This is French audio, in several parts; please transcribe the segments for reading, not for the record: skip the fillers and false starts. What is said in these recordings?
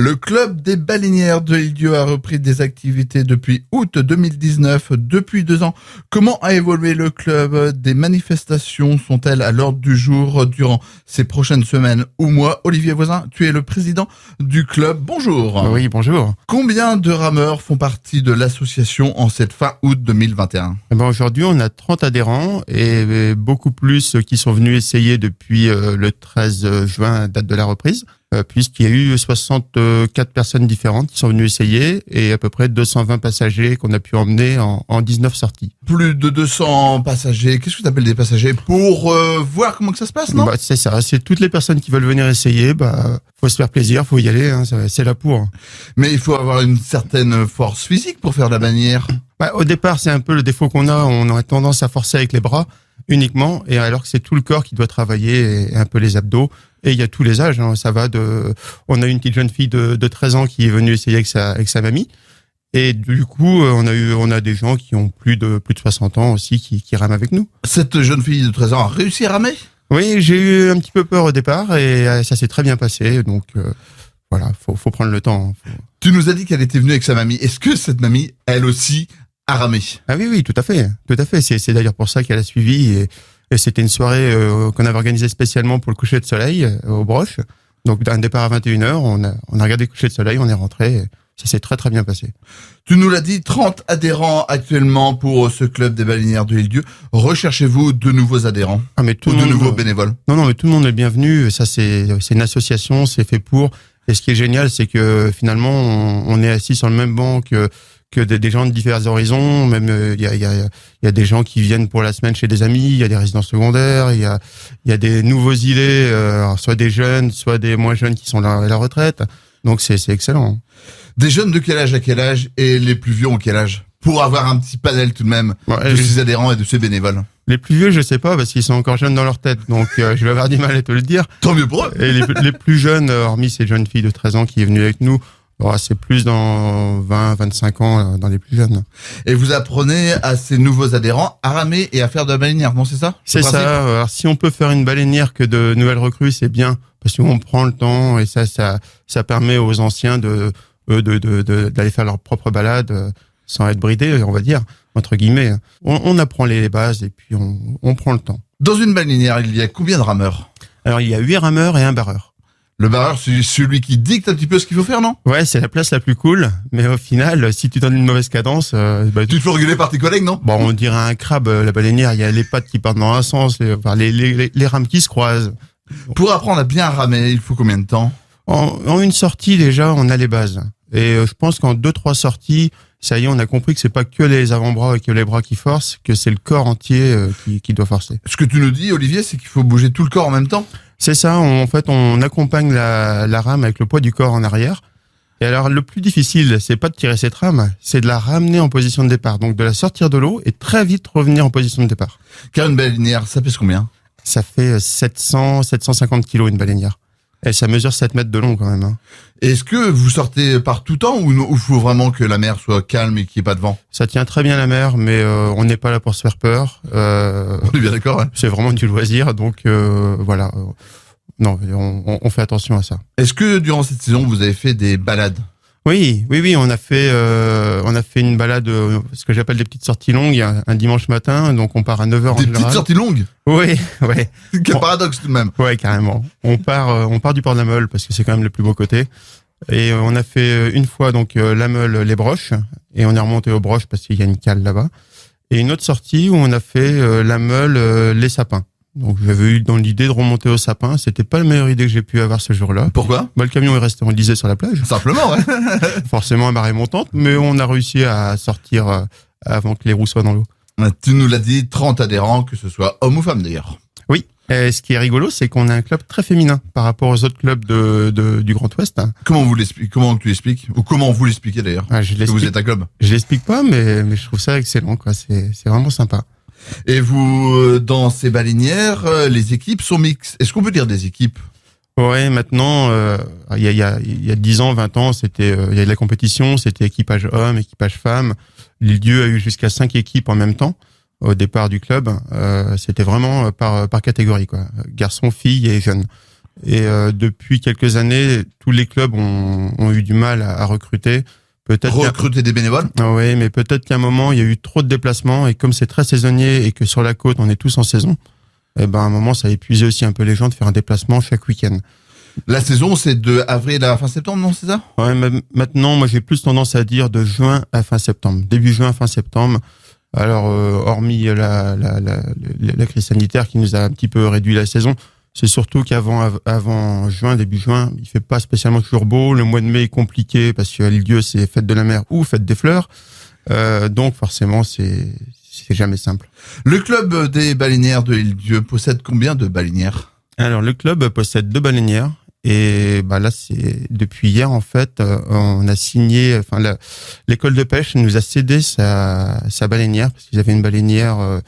Le club des baleinières de L'Île-Dieu a repris des activités depuis août 2019, depuis 2 ans. Comment a évolué le club? Des manifestations sont-elles à l'ordre du jour durant ces prochaines semaines ou mois? Olivier Voisin, tu es le président du club. Bonjour. Oui, bonjour. Combien de rameurs font partie de l'association en cette fin août 2021? Aujourd'hui, on a 30 adhérents et beaucoup plus qui sont venus essayer depuis le 13 juin, date de la reprise, puisqu'il y a eu 64 personnes différentes qui sont venues essayer et à peu près 220 passagers qu'on a pu emmener en 19 sorties. Plus de 200 passagers. Qu'est-ce que tu appelles des passagers? Pour voir comment que ça se passe, non? C'est ça, c'est toutes les personnes qui veulent venir essayer, faut se faire plaisir, faut y aller, hein, c'est là pour. Mais il faut avoir une certaine force physique pour faire de la bannière. Au départ, c'est un peu le défaut qu'on a, on aurait tendance à forcer avec les bras uniquement, et alors que c'est tout le corps qui doit travailler et un peu les abdos. Et il y a tous les âges, hein, ça va on a une petite jeune fille de 13 ans qui est venue essayer avec sa mamie. Et du coup, on a des gens qui ont plus de 60 ans aussi qui rament avec nous. Cette jeune fille de 13 ans a réussi à ramer? Oui, j'ai eu un petit peu peur au départ et ça s'est très bien passé. Donc voilà, faut prendre le temps. Tu nous as dit qu'elle était venue avec sa mamie. Est-ce que cette mamie, elle aussi, a ramé? Ah oui, tout à fait. C'est d'ailleurs pour ça qu'elle a suivi. Et c'était une soirée qu'on avait organisée spécialement pour le coucher de soleil aux Broches. Donc d'un départ à 21h, on a regardé le coucher de soleil, on est rentré. Et ça s'est très très bien passé. Tu nous l'as dit, 30 adhérents actuellement pour ce club des baleinières de L'Île-Dieu. Recherchez-vous de nouveaux adhérents ou de nouveaux bénévoles? Non, mais tout le monde est bienvenu. Ça, c'est une association, c'est fait pour. Et ce qui est génial, c'est que finalement, on est assis sur le même banc que des gens de divers horizons. Même il y a des gens qui viennent pour la semaine chez des amis, il y a des résidents secondaires, il y a des nouveaux îlets, soit des jeunes, soit des moins jeunes qui sont à la retraite. Donc c'est excellent. Des jeunes de quel âge à quel âge et les plus vieux ont quel âge? Pour avoir un petit panel tout de même de ces adhérents et de ces bénévoles. Les plus vieux, je sais pas, parce qu'ils sont encore jeunes dans leur tête, donc je vais avoir du mal à te le dire. Tant mieux pour eux. Et les plus jeunes, hormis ces jeunes filles de 13 ans qui est venue avec nous, c'est plus dans 20-25 ans dans les plus jeunes. Et vous apprenez à ces nouveaux adhérents à ramer et à faire de la baleinière, non, c'est ça? C'est ça. Alors, si on peut faire une baleinière que de nouvelles recrues, c'est bien, parce qu'on prend le temps et ça permet aux anciens d'aller faire leur propre balade sans être bridés, on va dire, entre guillemets. On apprend les bases et puis on prend le temps. Dans une baleinière, il y a combien de rameurs? Alors, il y a 8 rameurs et un barreur. Le barreur, c'est celui qui dicte un petit peu ce qu'il faut faire, non? Ouais, c'est la place la plus cool, mais au final, si tu donnes une mauvaise cadence... tu te fais regueuler par tes collègues, non? Bon, on dirait un crabe, la baleinière, il y a les pattes qui partent dans un sens, les rames qui se croisent. Pour apprendre à bien ramer, il faut combien de temps? En une sortie, déjà, on a les bases. Et je pense qu'en 2-3 sorties, ça y est, on a compris que c'est pas que les avant-bras et que les bras qui forcent, que c'est le corps entier qui doit forcer. Ce que tu nous dis, Olivier, c'est qu'il faut bouger tout le corps en même temps? C'est ça, en fait, on accompagne la rame avec le poids du corps en arrière. Et alors, le plus difficile, c'est pas de tirer cette rame, c'est de la ramener en position de départ. Donc, de la sortir de l'eau et très vite revenir en position de départ. Car une baleinière, ça pèse combien? Ça fait 750 kilos, une baleinière. Et ça mesure 7 mètres de long, quand même. Est-ce que vous sortez par tout temps ou il faut vraiment que la mer soit calme et qu'il n'y ait pas de vent? Ça tient très bien la mer, mais on n'est pas là pour se faire peur. On est bien d'accord, hein. C'est vraiment du loisir, donc voilà. Non, on fait attention à ça. Est-ce que durant cette saison, vous avez fait des balades? Oui, on a fait une balade, ce que j'appelle des petites sorties longues, un dimanche matin, donc on part à 9h en général. Des petites sorties longues? Oui. Quel paradoxe tout de même. Ouais, carrément. On part du port de la Meule parce que c'est quand même le plus beau côté. Et on a fait une fois donc la Meule, les Broches, et on est remonté aux Broches parce qu'il y a une cale là-bas. Et une autre sortie où on a fait la Meule, les Sapins. Donc j'avais eu dans l'idée de remonter au sapin. C'était pas la meilleure idée que j'ai pu avoir ce jour-là. Pourquoi? Le camion est resté enlisé sur la plage. Simplement, ouais. Forcément à marée montante, mais on a réussi à sortir avant que les roues soient dans l'eau. Tu nous l'as dit, 30 adhérents, que ce soit hommes ou femmes d'ailleurs. Oui. Et ce qui est rigolo, c'est qu'on a un club très féminin par rapport aux autres clubs du Grand Ouest. Comment tu l'expliques? Ou comment vous l'expliquez d'ailleurs? Que vous êtes un club? Je l'explique pas, mais je trouve ça excellent, quoi. C'est vraiment sympa. Et vous, dans ces baleinières, les équipes sont mixtes. Est-ce qu'on peut dire des équipes? Ouais, maintenant, il y a 10 ans, 20 ans, il y a de la compétition, c'était équipage homme, équipage femme. L'Île-Dieu a eu jusqu'à 5 équipes en même temps au départ du club. C'était vraiment par catégorie, quoi. Garçons, filles et jeunes. Et depuis quelques années, tous les clubs ont eu du mal à recruter. Recruter des bénévoles. Oui, mais peut-être qu'à un moment, il y a eu trop de déplacements et comme c'est très saisonnier et que sur la côte, on est tous en saison, à un moment, ça a épuisé aussi un peu les gens de faire un déplacement chaque week-end. La saison, c'est de avril à fin septembre, non, c'est ça? Ouais, mais maintenant, moi, j'ai plus tendance à dire de juin à fin septembre. Début juin, fin septembre. Alors, hormis la crise sanitaire qui nous a un petit peu réduit la saison, c'est surtout qu'avant juin, début juin, il fait pas spécialement toujours beau. Le mois de mai est compliqué parce qu'à L'Île-Dieu, c'est fête de la mer ou fête des fleurs. Donc, forcément, c'est jamais simple. Le club des baleinières de L'Île-Dieu possède combien de baleinières? Alors, le club possède 2 baleinières. Et là, c'est depuis hier en fait, on a signé. Enfin, l'école de pêche nous a cédé sa baleinière parce qu'ils avaient une baleinière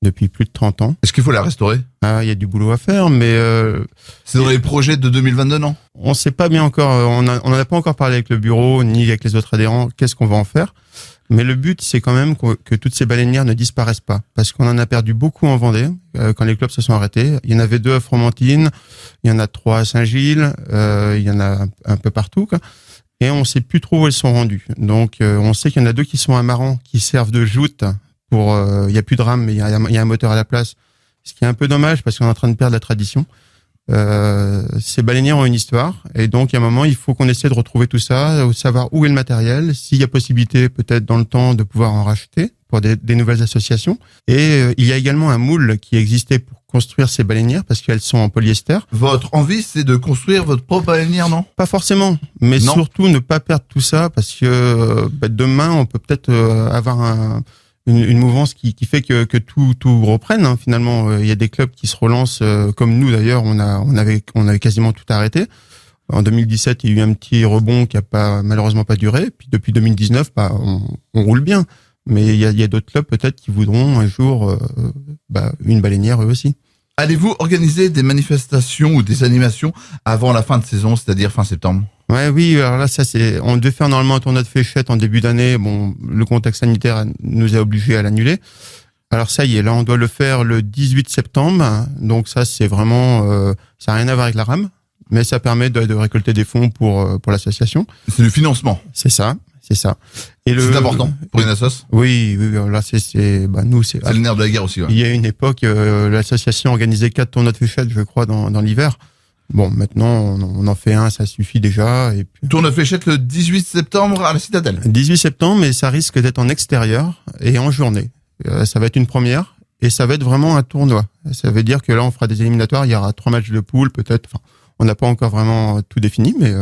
depuis plus de 30 ans. Est-ce qu'il faut la restaurer? Il y a du boulot à faire, mais c'est dans les projets de 2022, non? On sait pas bien encore. On en a pas encore parlé avec le bureau ni avec les autres adhérents. Qu'est-ce qu'on va en faire? Mais le but, c'est quand même que toutes ces baleinières ne disparaissent pas, parce qu'on en a perdu beaucoup en Vendée quand les clubs se sont arrêtés. Il y en avait 2 à Fromentine, il y en a 3 à Saint-Gilles, il y en a un peu partout, quoi. Et on sait plus trop où elles sont rendues. Donc, on sait qu'il y en a 2 qui sont à Maran, qui servent de joute pour. Il y a plus de rame, mais il y a un moteur à la place, ce qui est un peu dommage parce qu'on est en train de perdre la tradition. Ces baleinières ont une histoire et donc à un moment il faut qu'on essaie de retrouver tout ça, savoir où est le matériel, s'il y a possibilité peut-être dans le temps de pouvoir en racheter pour des nouvelles associations. Et il y a également un moule qui existait pour construire ces baleinières parce qu'elles sont en polyester. Votre envie, c'est de construire votre propre baleinière, non? Pas forcément, mais non. Surtout ne pas perdre tout ça parce que demain on peut peut-être avoir une mouvance qui fait que tout reprenne, hein. Finalement, il y a des clubs qui se relancent comme nous d'ailleurs. On avait quasiment tout arrêté. En 2017, il y a eu un petit rebond qui a malheureusement pas duré. Puis depuis 2019, on roule bien. Mais il y a d'autres clubs peut-être qui voudront un jour une baleinière eux aussi. Allez-vous organiser des manifestations ou des animations avant la fin de saison, c'est-à-dire fin septembre? Oui, alors là, on devait faire normalement un tournoi de fléchettes en début d'année. Bon, le contexte sanitaire nous a obligés à l'annuler. Alors ça y est, là, on doit le faire le 18 septembre. Donc ça, c'est vraiment, ça n'a rien à voir avec la rame, mais ça permet de récolter des fonds pour l'association. C'est du financement. C'est ça. Et c'est important pour une assoce. Oui, là, nous, c'est le nerf de la guerre aussi. Ouais. Il y a une époque, l'association organisait 4 tournois de fléchettes, je crois, dans l'hiver. Bon, maintenant, on en fait un, ça suffit déjà. Et puis... Tournoi de fléchettes le 18 septembre à la Citadelle. 18 septembre, mais ça risque d'être en extérieur et en journée. Ça va être une première et ça va être vraiment un tournoi. Ça veut dire que là, on fera des éliminatoires, il y aura 3 matchs de poule, peut-être. Enfin, on n'a pas encore vraiment tout défini, mais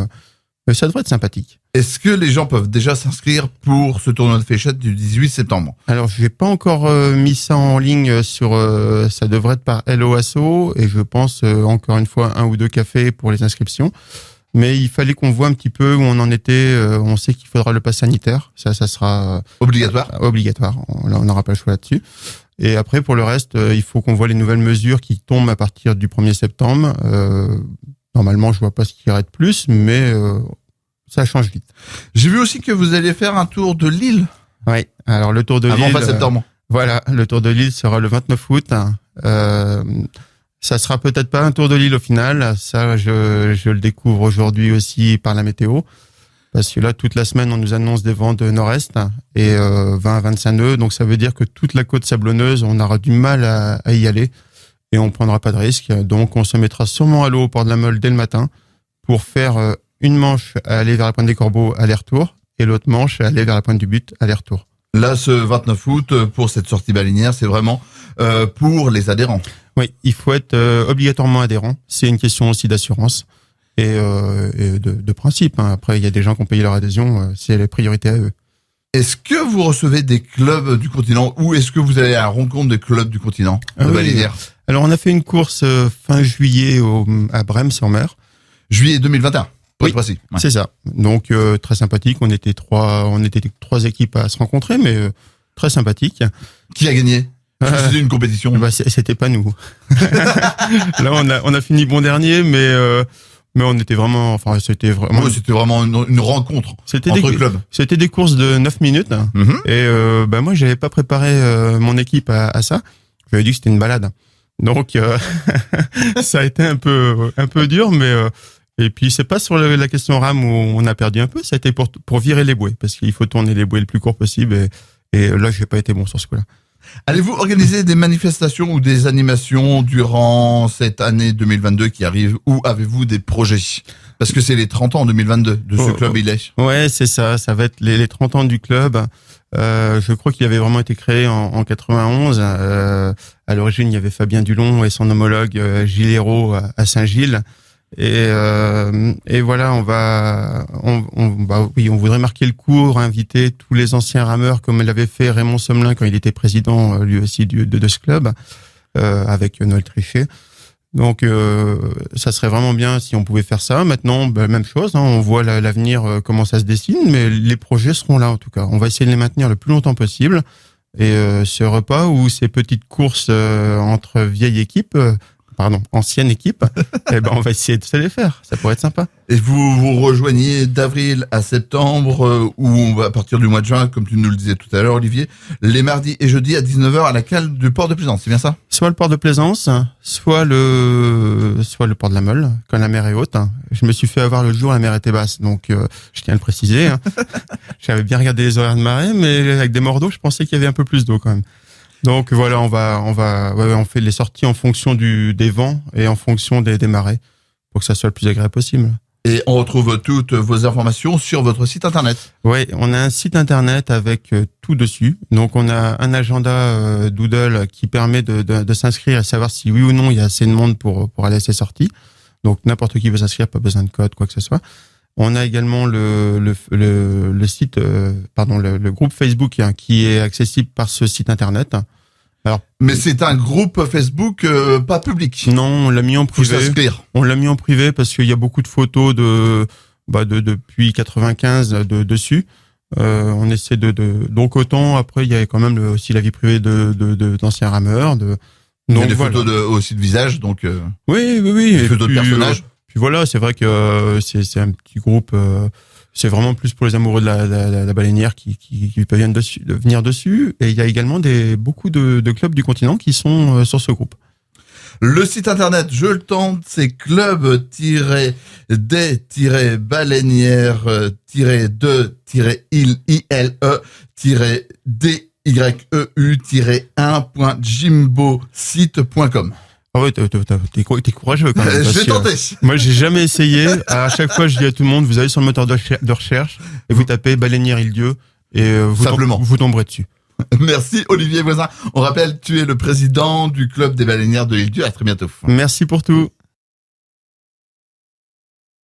ça devrait être sympathique. Est-ce que les gens peuvent déjà s'inscrire pour ce tournoi de fléchettes du 18 septembre? Alors, je n'ai pas encore mis ça en ligne sur... ça devrait être par LOASO et je pense, encore une fois, 1 ou 2 cafés pour les inscriptions. Mais il fallait qu'on voit un petit peu où on en était. On sait qu'il faudra le pass sanitaire. Ça sera... obligatoire. Obligatoire. Là, on n'aura pas le choix là-dessus. Et après, pour le reste, il faut qu'on voit les nouvelles mesures qui tombent à partir du 1er septembre. Normalement, je vois pas ce qu'il y aurait de plus, mais... ça change vite. J'ai vu aussi que vous alliez faire un tour de l'île. Oui, alors le tour de l'île... Avant fin septembre. Voilà, le tour de l'île sera le 29 août. Ça sera peut-être pas un tour de l'île au final. Ça, je le découvre aujourd'hui aussi par la météo. Parce que là, toute la semaine, on nous annonce des vents de nord-est et 20 à 25 nœuds. Donc ça veut dire que toute la côte sablonneuse, on aura du mal à y aller et on prendra pas de risque. Donc on se mettra sûrement à l'eau au port de la Meule dès le matin pour faire... une manche à aller vers la pointe des Corbeaux, aller-retour, et l'autre manche à aller vers la pointe du but, aller-retour. Là, ce 29 août, pour cette sortie baleinière, c'est vraiment pour les adhérents. Oui, il faut être obligatoirement adhérent. C'est une question aussi d'assurance et de principe. Hein. Après, il y a des gens qui ont payé leur adhésion, c'est la priorité à eux. Est-ce que vous recevez des clubs du continent ou est-ce que vous allez à la rencontre des clubs du continent de baleinière? Alors, on a fait une course fin juillet à Brême-sur-Mer. Juillet 2021. Oui, ouais. C'est ça. Donc très sympathique. On était trois équipes à se rencontrer, mais très sympathique. Qui a gagné? C'était une compétition. C'était pas nous. Là, on a fini bon dernier, mais on était vraiment. Enfin, c'était vraiment. Ouais, c'était vraiment une rencontre entre clubs. C'était des courses de 9 minutes. Et moi, j'avais pas préparé mon équipe à ça. J'avais dit que c'était une balade. Donc ça a été un peu dur, mais et puis c'est pas sur la question rame où on a perdu un peu, ça a été pour virer les bouées, parce qu'il faut tourner les bouées le plus court possible, et là j'ai pas été bon sur ce coup-là. Allez-vous organiser des manifestations ou des animations durant cette année 2022 qui arrive, ou avez-vous des projets? Parce que c'est les 30 ans en 2022 de ce club il est. Ouais, c'est ça va être les 30 ans du club. Je crois qu'il avait vraiment été créé en 91. À l'origine, il y avait Fabien Dulon et son homologue Gilles Hérault à Saint-Gilles. Et voilà, on voudrait marquer le coup, inviter tous les anciens rameurs comme l'avait fait Raymond Sommelin quand il était président lui aussi de ce club, avec Noël Trichet. Donc ça serait vraiment bien si on pouvait faire ça. Maintenant, même chose, on voit l'avenir, comment ça se dessine, mais les projets seront là en tout cas. On va essayer de les maintenir le plus longtemps possible. Et ce repas ou ces petites courses entre vieilles équipes, ancienne équipe, on va essayer de se les faire. Ça pourrait être sympa. Et vous rejoignez d'avril à septembre, ou à partir du mois de juin, comme tu nous le disais tout à l'heure, Olivier, les mardis et jeudis à 19h à la cale du port de Plaisance, c'est bien ça? Soit le port de Plaisance, soit le port de la Meule, quand la mer est haute. Je me suis fait avoir le jour, la mer était basse, donc je tiens à le préciser. J'avais bien regardé les horaires de marée, mais avec des morts d'eau, je pensais qu'il y avait un peu plus d'eau quand même. Donc voilà, on fait les sorties en fonction des vents et en fonction des marées pour que ça soit le plus agréable possible. Et on retrouve toutes vos informations sur votre site internet. Oui, on a un site internet avec tout dessus. Donc on a un agenda Doodle qui permet de s'inscrire et savoir si oui ou non il y a assez de monde pour aller à ces sorties. Donc n'importe qui peut s'inscrire, pas besoin de code, quoi que ce soit. On a également le site, le groupe Facebook qui est accessible par ce site internet. Alors, mais c'est un groupe Facebook pas public. Non, on l'a mis en privé. Faut s'inscrire. On l'a mis en privé parce qu'il y a beaucoup de photos depuis 95 dessus. On essaie donc autant. Après, il y a quand même aussi la vie privée d'anciens rameurs. Donc il y a des photos aussi de visage, donc. Oui. Des photos de personnages. Puis voilà, c'est vrai que c'est un petit groupe. C'est vraiment plus pour les amoureux de la baleinière qui peuvent venir dessus. Et il y a également beaucoup de clubs du continent qui sont sur ce groupe. Le site internet, je le tente, c'est club-de-dyeu-dyu-1.jimbosite.com. Ah ouais, t'es courageux quand même. J'ai tenté. Moi, j'ai jamais essayé. À chaque fois, je dis à tout le monde, vous allez sur le moteur de recherche et vous tapez Baleinière Île-Dieu et vous tomberez dessus. Merci Olivier Voisin. On rappelle, tu es le président du club des baleinières de l'Île-Dieu. À très bientôt. Merci pour tout.